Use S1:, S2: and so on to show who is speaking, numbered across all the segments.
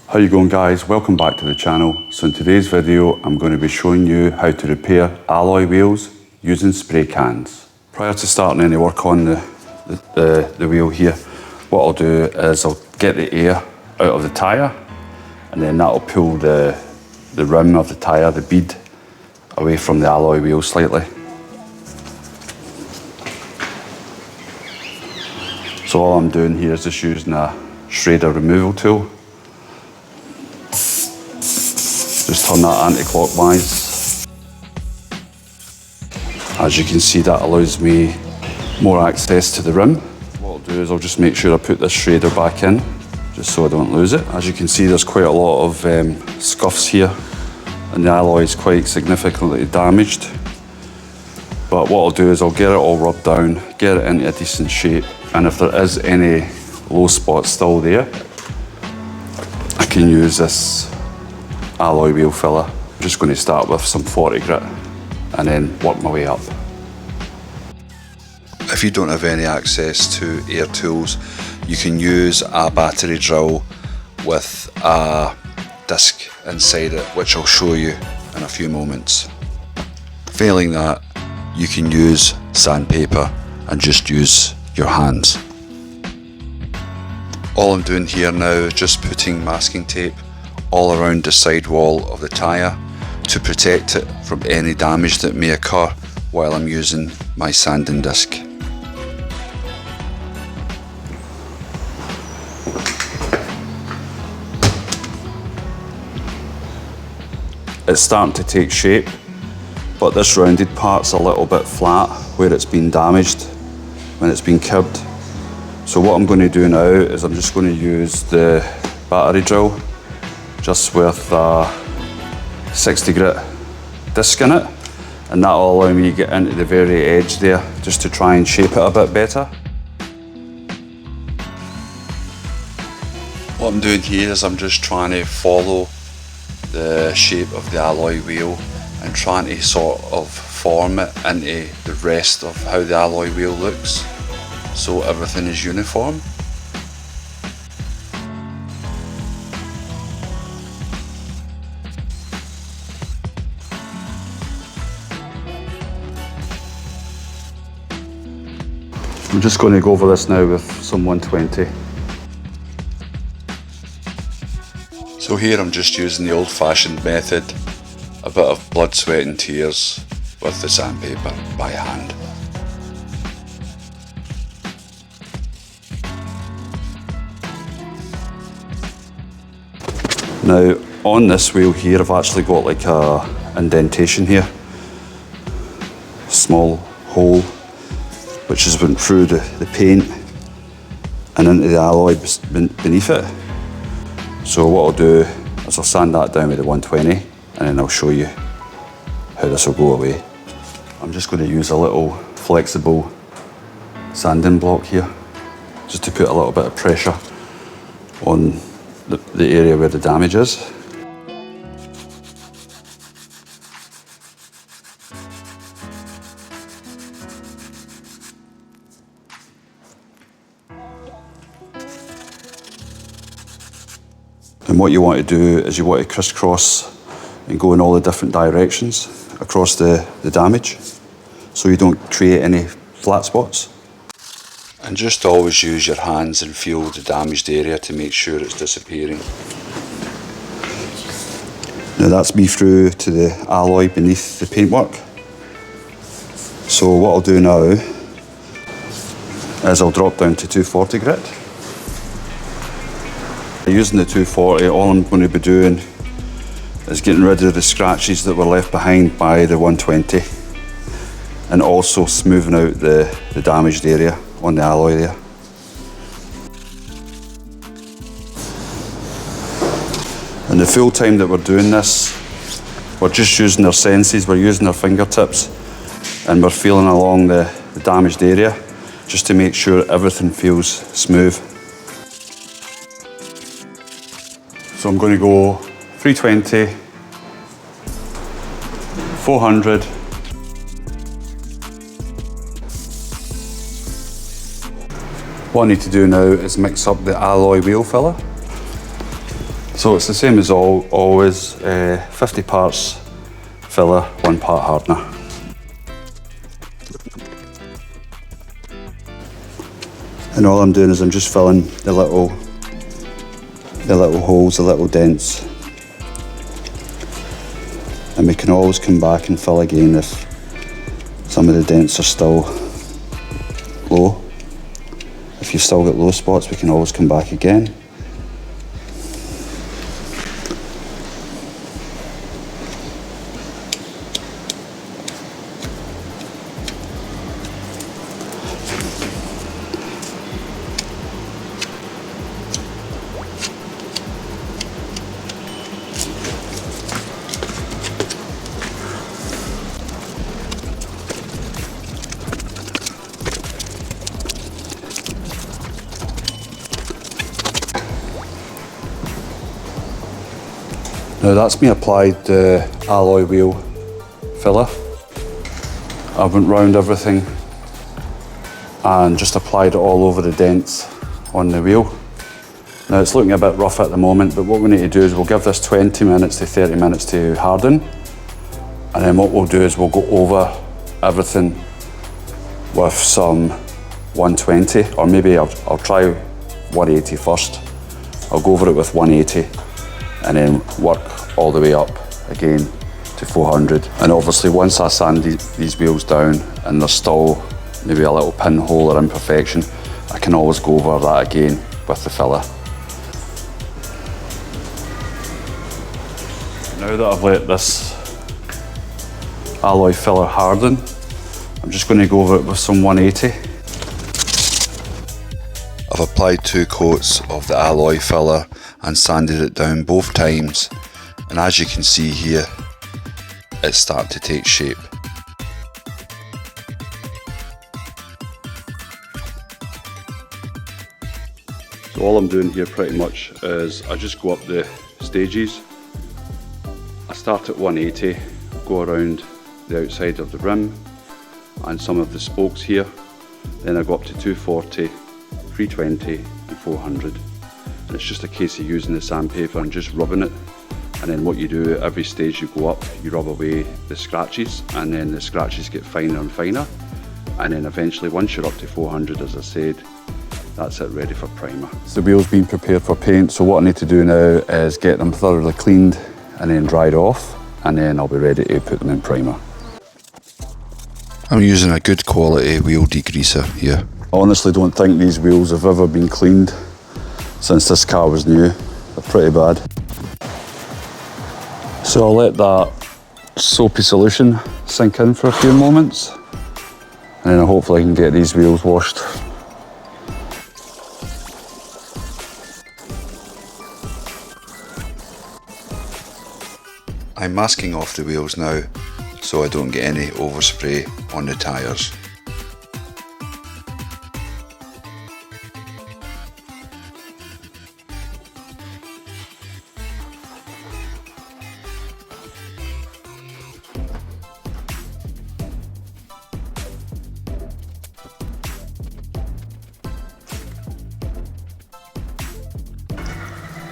S1: How you going, guys? Welcome back to the channel. So in today's video I'm going to be showing you how to repair alloy wheels using spray cans. Prior to starting any work on the wheel here, what I'll do is I'll get the air out of the tyre, and then that'll pull the rim of the tyre, the bead, away from the alloy wheel slightly. So all I'm doing here is just using a shredder removal tool. Just turn that anti-clockwise. As you can see, that allows me more access to the rim. What I'll do is I'll just make sure I put this shredder back in, just so I don't lose it. As you can see, there's quite a lot of scuffs here, and the alloy is quite significantly damaged. But what I'll do is I'll get it all rubbed down, get it into a decent shape, and if there is any low spots still there, I can use this alloy wheel filler. I'm just going to start with some 40 grit and then work my way up. If you don't have any access to air tools, you can use a battery drill with a disc inside it, which I'll show you in a few moments. Failing that, you can use sandpaper and just use your hands. All I'm doing here now is just putting masking tape all around the sidewall of the tyre to protect it from any damage that may occur while I'm using my sanding disc. It's starting to take shape, but this rounded part's a little bit flat where it's been damaged when it's been curbed. So what I'm going to do now is I'm just going to use the battery drill just with a 60 grit disc in it, and that'll allow me to get into the very edge there just to try and shape it a bit better. What I'm doing here is I'm just trying to follow the shape of the alloy wheel and trying to sort of form it into the rest of how the alloy wheel looks, so everything is uniform. I'm just going to go over this now with some 120. So here I'm just using the old-fashioned method, a bit of blood, sweat and tears with the sandpaper by hand. Now on this wheel here I've actually got like a indentation here, small hole which has went through the paint and into the alloy beneath it. So what I'll do is I'll sand that down with the 120 and then I'll show you how this will go away. I'm just going to use a little flexible sanding block here just to put a little bit of pressure on the area where the damage is. And what you want to do is you want to crisscross and go in all the different directions across the damage so you don't create any flat spots. And just always use your hands and feel the damaged area to make sure it's disappearing. Now that's me through to the alloy beneath the paintwork. So what I'll do now is I'll drop down to 240 grit. Using the 240, all I'm going to be doing is getting rid of the scratches that were left behind by the 120 and also smoothing out the damaged area on the alloy there. And the full time that we're doing this, we're just using our senses, we're using our fingertips, and we're feeling along the damaged area just to make sure everything feels smooth. So I'm going to go 320, 400, what I need to do now is mix up the alloy wheel filler. So it's the same as always, 50 parts filler, 1 part hardener. And all I'm doing is I'm just filling the little holes, the little dents. And we can always come back and fill again if some of the dents are still low. If you've still got low spots, we can always come back again. Now that's me applied the alloy wheel filler. I went round everything and just applied it all over the dents on the wheel. Now it's looking a bit rough at the moment, but what we need to do is we'll give this 20 minutes to 30 minutes to harden. And then what we'll do is we'll go over everything with some 120, or maybe I'll try 180 first. I'll go over it with 180 and then work all the way up again to 400. And obviously once I sand these wheels down and there's still maybe a little pinhole or imperfection, I can always go over that again with the filler. Now that I've let this alloy filler harden, I'm just going to go over it with some 180. I've applied 2 coats of the alloy filler and sanded it down both times, and as you can see here, it's starting to take shape. So all I'm doing here pretty much is I just go up the stages. I start at 180, go around the outside of the rim and some of the spokes here, then I go up to 240, 320 and 400. And it's just a case of using the sandpaper and just rubbing it. And then what you do at every stage you go up, you rub away the scratches, and then the scratches get finer and finer. And then eventually once you're up to 400, as I said, that's it, ready for primer. So the wheel's been prepared for paint, so what I need to do now is get them thoroughly cleaned and then dried off, and then I'll be ready to put them in primer. I'm using a good quality wheel degreaser here. I honestly don't think these wheels have ever been cleaned since this car was new. They're pretty bad. So I'll let that soapy solution sink in for a few moments, and then hopefully I can get these wheels washed. I'm masking off the wheels now so I don't get any overspray on the tyres.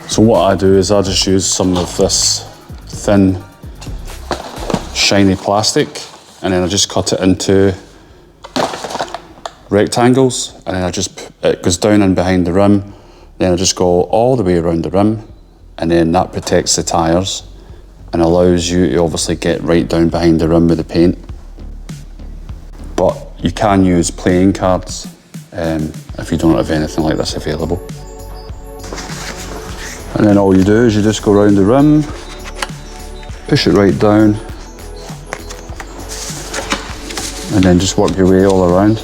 S1: So what I do is I just use some of this thin, shiny plastic, and then I just cut it into rectangles, and then it goes down in behind the rim, then I just go all the way around the rim, and then that protects the tyres and allows you to obviously get right down behind the rim with the paint. But you can use playing cards if you don't have anything like this available. And then all you do is you just go around the rim, push it right down, and then just work your way all around.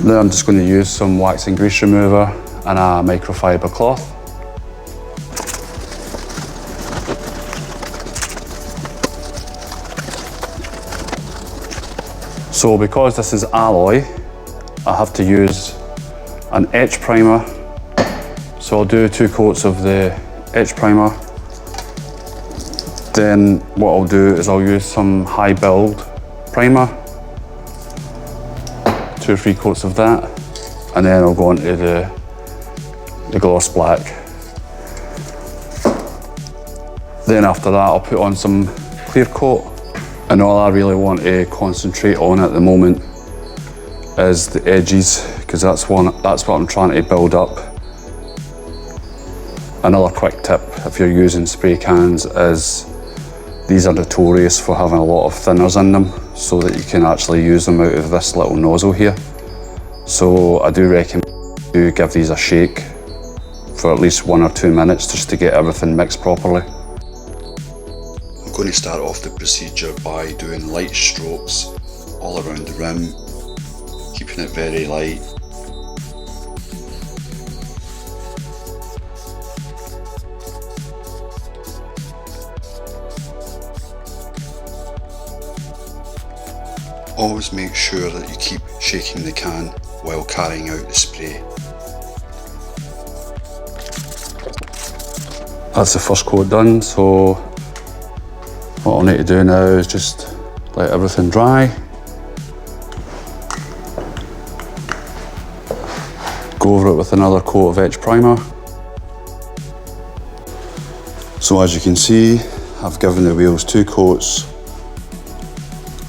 S1: Then I'm just going to use some wax and grease remover and a microfiber cloth. So because this is alloy, I have to use an etch primer. So I'll do 2 coats of the etch primer. Then what I'll do is I'll use some high build primer, 2 or 3 coats of that. and then I'll go on to the gloss black. Then after that I'll put on some clear coat, and all I really want to concentrate on at the moment is the edges, because that's what I'm trying to build up. Another quick tip if you're using spray cans is these are notorious for having a lot of thinners in them, so that you can actually use them out of this little nozzle here. So I do recommend you give these a shake for at least 1 or 2 minutes just to get everything mixed properly. I'm going to start off the procedure by doing light strokes all around the rim, keeping it very light. Always make sure that you keep shaking the can while carrying out the spray. That's the first coat done, so what I'll need to do now is just let everything dry. Go over it with another coat of etch primer. So as you can see, I've given the wheels 2 coats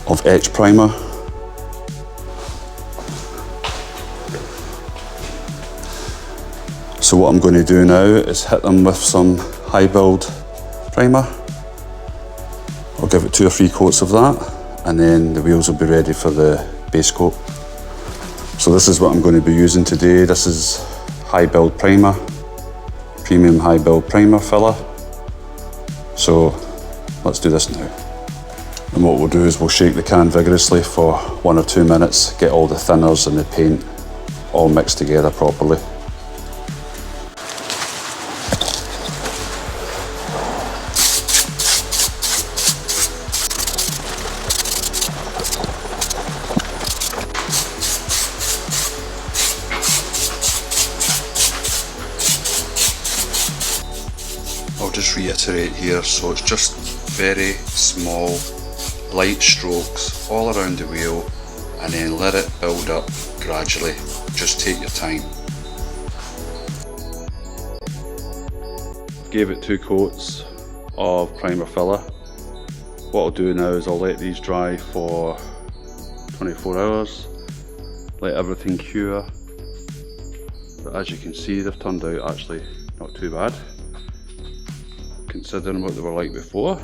S1: of etch primer. So what I'm going to do now is hit them with some high build primer. I'll give it 2 or 3 coats of that, and then the wheels will be ready for the base coat. So this is what I'm going to be using today. This is high build primer, premium high build primer filler. So let's do this now. And what we'll do is we'll shake the can vigorously for 1 or 2 minutes, get all the thinners and the paint all mixed together properly. I'll just reiterate here, so it's just very small light strokes all around the wheel, and then let it build up gradually. Just take your time. Gave it 2 coats of primer filler. What I'll do now is I'll let these dry for 24 hours, let everything cure. But as you can see, they've turned out actually not too bad, considering what they were like before.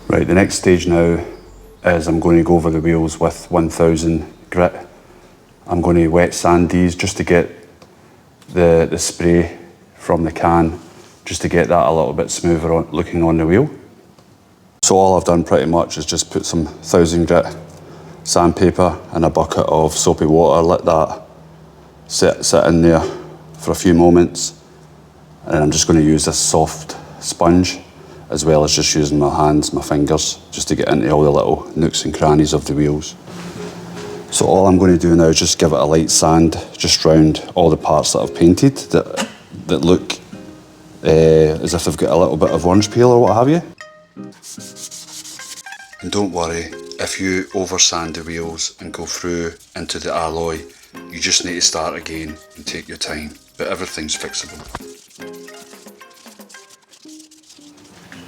S1: Right, the next stage now is I'm going to go over the wheels with 1000 grit. I'm going to wet sand these just to get the spray from the can, just to get that a little bit smoother looking on the wheel. So all I've done pretty much is just put some 1000 grit sandpaper in a bucket of soapy water, let that sit in there for a few moments, and I'm just going to use this soft sponge, as well as just using my hands, my fingers, just to get into all the little nooks and crannies of the wheels. So all I'm going to do now is just give it a light sand just round all the parts that I've painted that look as if they've got a little bit of orange peel or what have you. And don't worry, if you over sand the wheels and go through into the alloy, you just need to start again and take your time, but everything's fixable.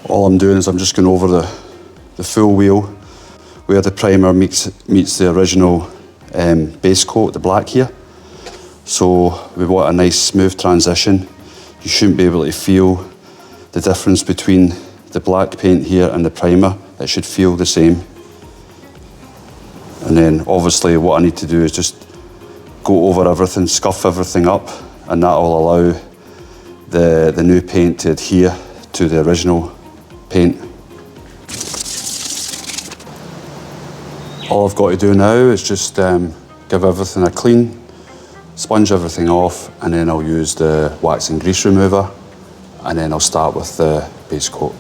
S1: All I'm doing is I'm just going over the full wheel where the primer meets the original base coat, the black here. So we want a nice smooth transition. You shouldn't be able to feel the difference between the black paint here and the primer. It should feel the same. And then obviously what I need to do is just go over everything, scuff everything up, and that will allow the new paint to adhere to the original paint. All I've got to do now is just give everything a clean, sponge everything off, and then I'll use the wax and grease remover, and then I'll start with the base coat.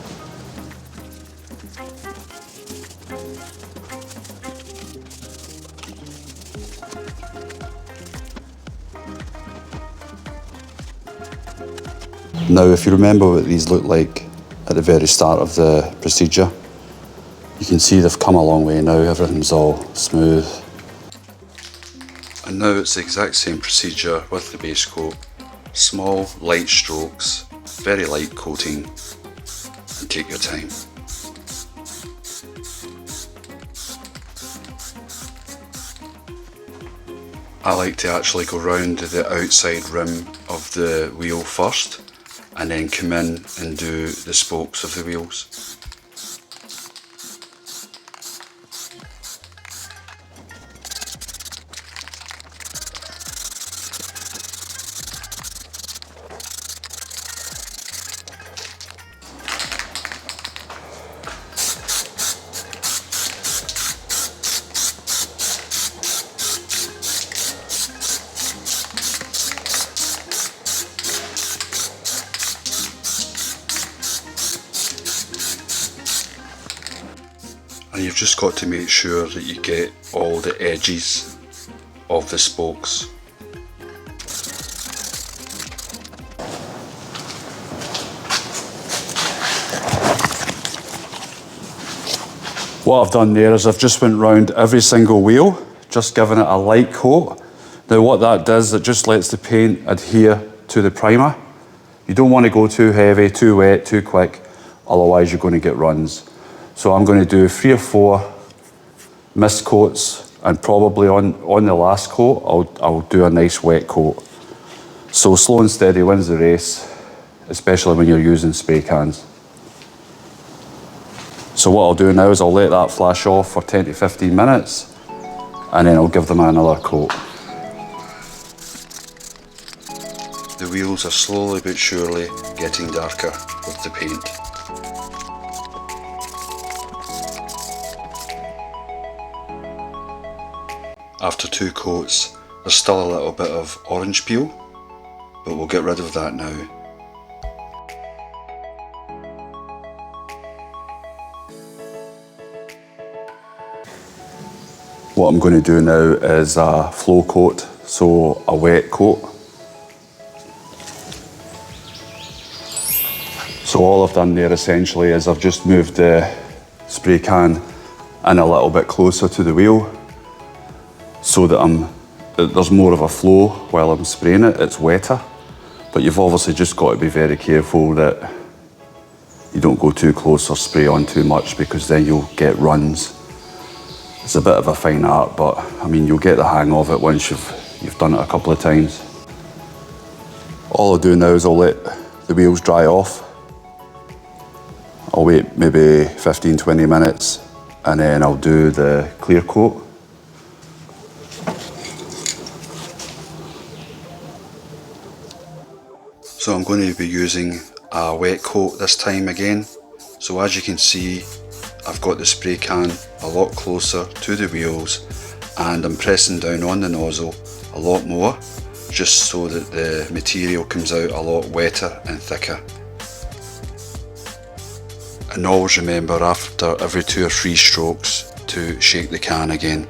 S1: Now, if you remember what these look like at the very start of the procedure, you can see they've come a long way now, everything's all smooth. And And now it's the exact same procedure with the base coat. Small, light strokes, very light coating, and take your time. I like to actually go round the outside rim of the wheel first and then come in and do the spokes of the wheels. And you've just got to make sure that you get all the edges of the spokes. What I've done there is I've just went round every single wheel, just giving it a light coat. Now what that does, it just lets the paint adhere to the primer. You don't want to go too heavy, too wet, too quick, otherwise you're going to get runs. So I'm going to do 3 or 4 mist coats, and probably on the last coat I'll do a nice wet coat. So slow and steady wins the race, especially when you're using spray cans. So what I'll do now is I'll let that flash off for 10 to 15 minutes and then I'll give them another coat. The wheels are slowly but surely getting darker with the paint. After 2 coats, there's still a little bit of orange peel, but we'll get rid of that now. What I'm going to do now is a flow coat, so a wet coat. So all I've done there essentially is I've just moved the spray can in a little bit closer to the wheel, so that there's more of a flow while I'm spraying it. It's wetter, but you've obviously just got to be very careful that you don't go too close or spray on too much, because then you'll get runs. It's a bit of a fine art, but I mean you'll get the hang of it once you've done it a couple of times. All I'll do now is I'll let the wheels dry off. I'll wait maybe 15-20 minutes and then I'll do the clear coat. So I'm going to be using a wet coat this time again. So as you can see, I've got the spray can a lot closer to the wheels and I'm pressing down on the nozzle a lot more, just so that the material comes out a lot wetter and thicker. And always remember after every 2 or 3 strokes to shake the can again.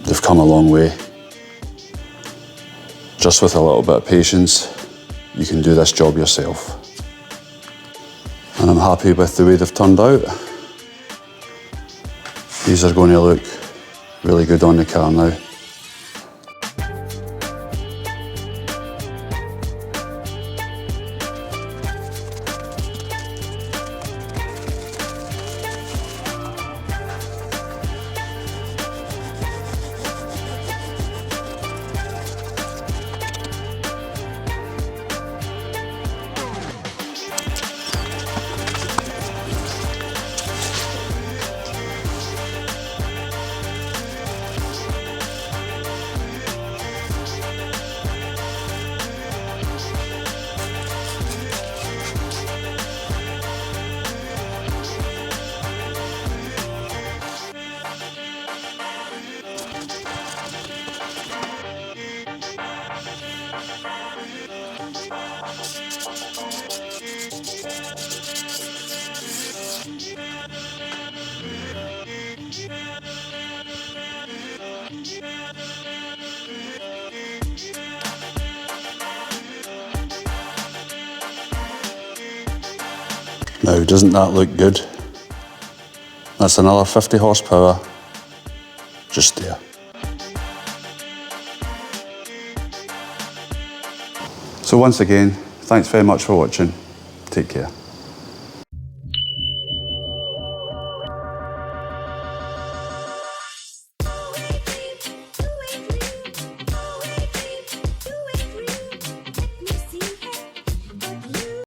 S1: They've come a long way. Just with a little bit of patience, you can do this job yourself. And I'm happy with the way they've turned out. These are going to look really good on the car now. Now, doesn't that look good? That's another 50 horsepower, just there. So once again, thanks very much for watching. Take care.